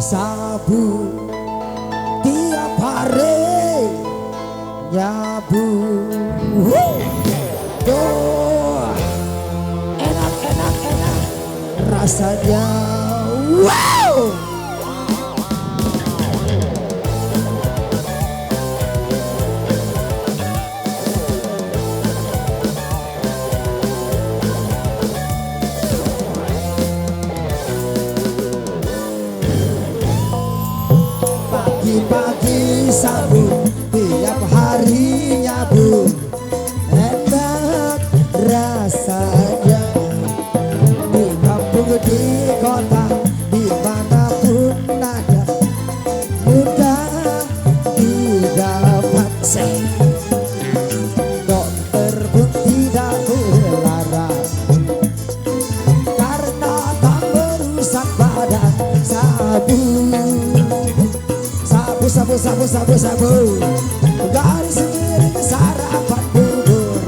sabu tiap hari nyabu. Tuh enak rasanya. Wow. Pagi-pagi sabu tiap hari nyabu, enak rasanya. Di kampung di kota dimanapun ada, mudah didapat. Dokter pun tidak melarang karena tak merusak badan. Sabu garis miring sarapan bubur.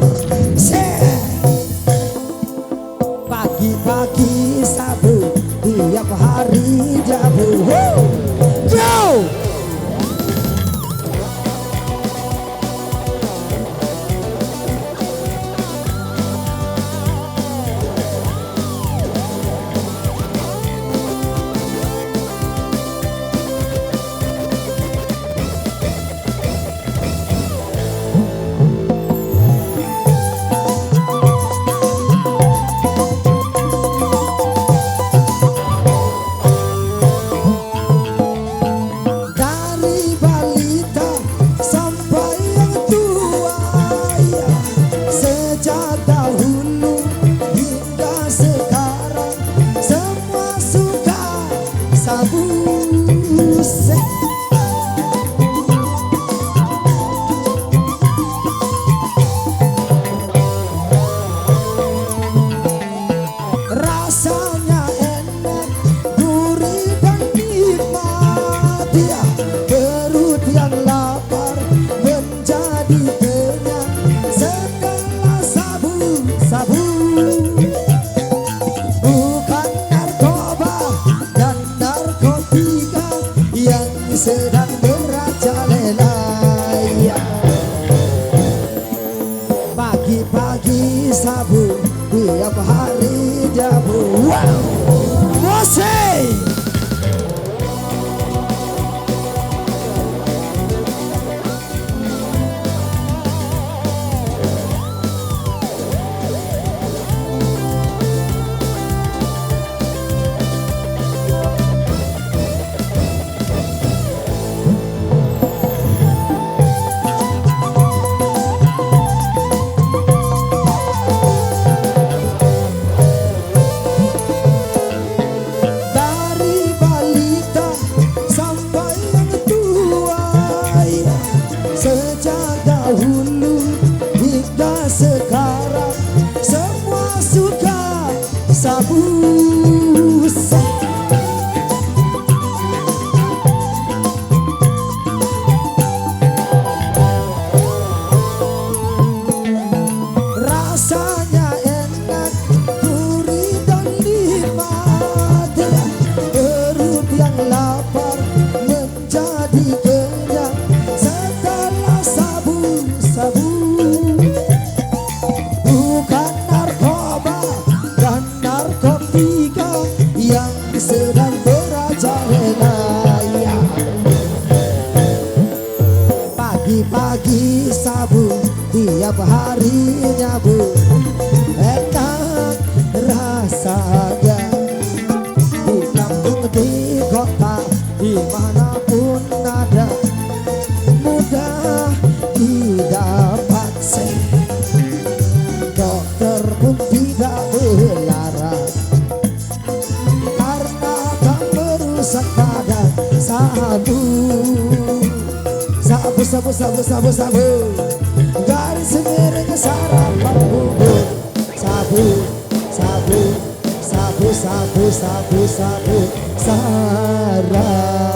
Pagi-pagi sabu tiap hari jabu. Go! Rasanya enak, gurih dan nikmat. Perut yang lapar menjadi kenyang setelah sabu. Bukan narkoba dan narkotika yang sedang merajalela. Pagi-pagi sabu tiap hari jabu. Wow, Mose. Sejak dahulu hingga sekarang semua suka sabu. Rasanya enak, gurih dan nikmat. Perut yang lapar menjadi kenyang setelah sabu. Bukan narkoba dan narkotika yang sedang merajalela. Pagi-pagi sabu tiap hari nyabu, enak rasanya. Di kampung di kota dimanapun ada, mudah didapat. Dokter pun tidak melarang karena tak merusak badan. Sabu garis miring sarapan bubur. Sabu sarap.